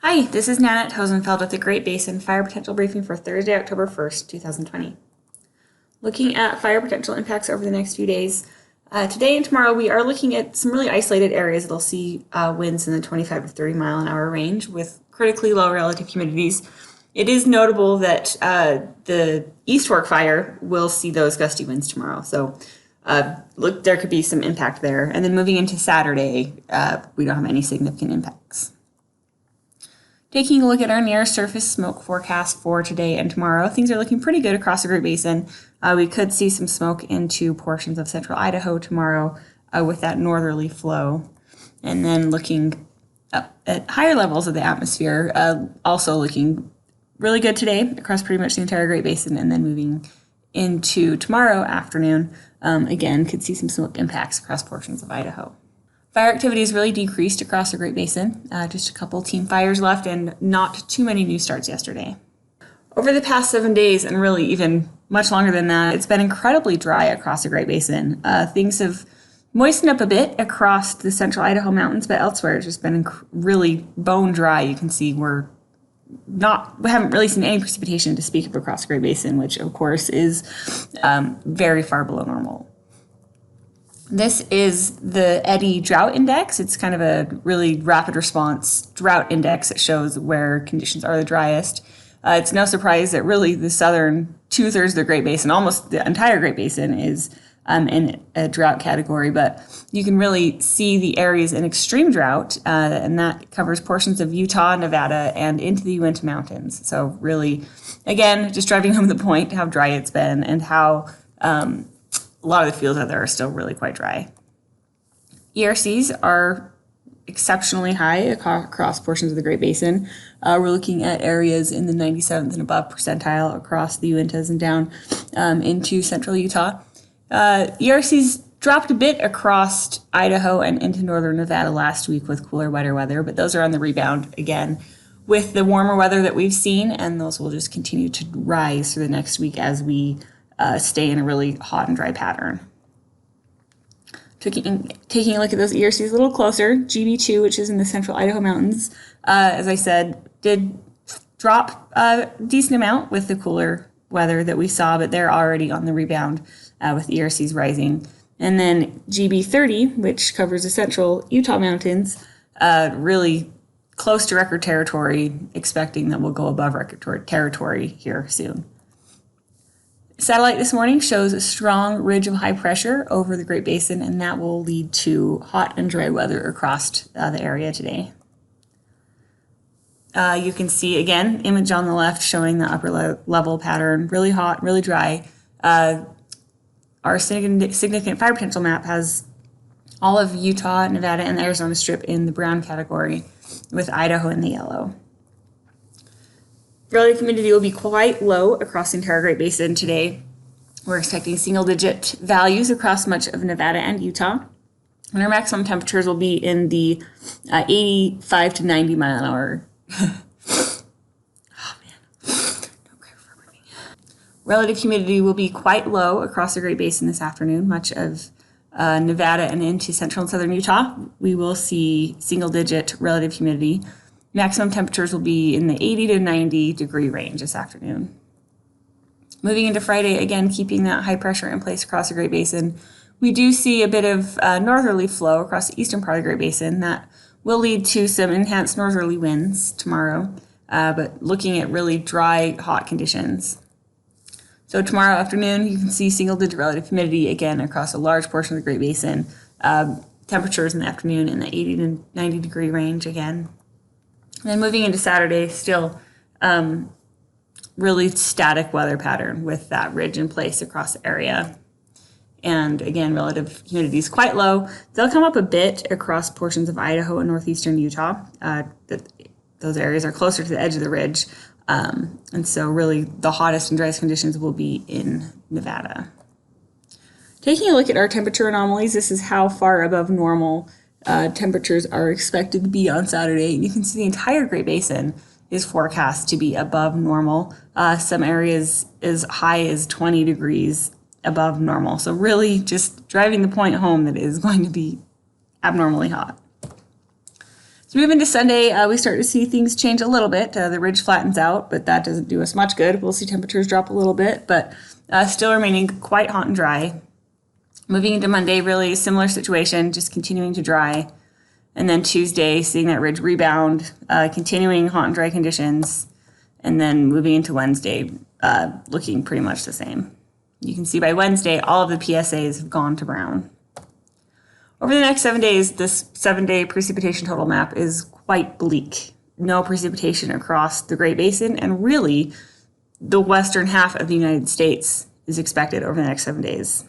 Hi, this is Nanette Hosenfeld with the Great Basin Fire Potential Briefing for Thursday, October 1st, 2020. Looking at fire potential impacts over the next few days, today and tomorrow we are looking at some really isolated areas that'll see winds in the 25 to 30 mile an hour range with critically low relative humidities. It is notable that the East Fork fire will see those gusty winds tomorrow, so there could be some impact there. And then moving into Saturday, we don't have any significant impacts. Taking a look at our near surface smoke forecast for today and tomorrow, things are looking pretty good across the Great Basin. We could see some smoke into portions of central Idaho tomorrow with that northerly flow. And then looking up at higher levels of the atmosphere, also looking really good today across pretty much the entire Great Basin, and then moving into tomorrow afternoon, again, could see some smoke impacts across portions of Idaho. Fire activity has really decreased across the Great Basin. Just a couple team fires left and not too many new starts yesterday. Over the past 7 days, and really even much longer than that, it's been incredibly dry across the Great Basin. Things have moistened up a bit across the central Idaho mountains, but elsewhere it's just been really bone dry. You can see we haven't really seen any precipitation to speak of across the Great Basin, which of course is very far below normal. This is the Eddy Drought Index. It's kind of a really rapid response drought index that shows where conditions are the driest. It's no surprise that really the southern 2/3 of the Great Basin, almost the entire Great Basin, is in a drought category, but you can really see the areas in extreme drought, and that covers portions of Utah, Nevada, and into the Uinta Mountains. So really, again, just driving home the point how dry it's been and how a lot of the fields out there are still really quite dry. ERCs are exceptionally high across portions of the Great Basin. We're looking at areas in the 97th and above percentile across the Uintas and down into central Utah. ERCs dropped a bit across Idaho and into northern Nevada last week with cooler, wetter weather, but those are on the rebound again with the warmer weather that we've seen, and those will just continue to rise through the next week as we stay in a really hot and dry pattern. Taking a look at those ERCs a little closer, GB2, which is in the central Idaho mountains, as I said, did drop a decent amount with the cooler weather that we saw, but they're already on the rebound with ERCs rising. And then GB30, which covers the central Utah mountains, really close to record territory, expecting that we'll go above record territory here soon. Satellite this morning shows a strong ridge of high pressure over the Great Basin, and that will lead to hot and dry weather across the area today. You can see, again, image on the left showing the upper level pattern, really hot, really dry. Our significant fire potential map has all of Utah, Nevada, and the Arizona Strip in the brown category, with Idaho in the yellow. Relative humidity will be quite low across the entire Great Basin today. We're expecting single-digit values across much of Nevada and Utah. And our maximum temperatures will be in the 85 to 90 mile an hour. Oh man, don't cry for breathing. Relative humidity will be quite low across the Great Basin this afternoon. Much of Nevada and into central and southern Utah, we will see single-digit relative humidity. Maximum temperatures will be in the 80 to 90 degree range this afternoon. Moving into Friday, again, keeping that high pressure in place across the Great Basin, we do see a bit of northerly flow across the eastern part of the Great Basin that will lead to some enhanced northerly winds tomorrow, but looking at really dry, hot conditions. So tomorrow afternoon, you can see single-digit relative humidity again across a large portion of the Great Basin. Temperatures in the afternoon in the 80 to 90 degree range again. And then moving into Saturday, still really static weather pattern with that ridge in place across the area. And again, relative humidity is quite low. They'll come up a bit across portions of Idaho and northeastern Utah. Those areas are closer to the edge of the ridge. And so really the hottest and driest conditions will be in Nevada. Taking a look at our temperature anomalies, this is how far above normal temperatures are expected to be on Saturday. You can see the entire Great Basin is forecast to be above normal. Some areas as high as 20 degrees above normal. So really just driving the point home that it is going to be abnormally hot. So moving to Sunday, we start to see things change a little bit. The ridge flattens out, but that doesn't do us much good. We'll see temperatures drop a little bit, but still remaining quite hot and dry. Moving into Monday, really similar situation, just continuing to dry. And then Tuesday, seeing that ridge rebound, continuing hot and dry conditions. And then moving into Wednesday, looking pretty much the same. You can see by Wednesday, all of the PSAs have gone to brown. Over the next 7 days, this 7-day precipitation total map is quite bleak. No precipitation across the Great Basin, and really the western half of the United States is expected over the next 7 days.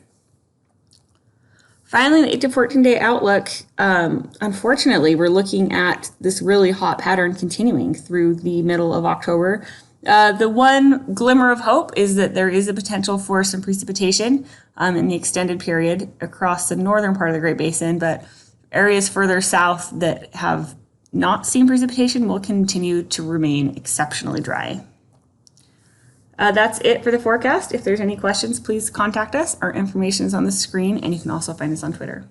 Finally, the 8 to 14 day outlook, unfortunately, we're looking at this really hot pattern continuing through the middle of October. The one glimmer of hope is that there is a potential for some precipitation in the extended period across the northern part of the Great Basin, but areas further south that have not seen precipitation will continue to remain exceptionally dry. That's it for the forecast. If there's any questions, please contact us. Our information is on the screen, and you can also find us on Twitter.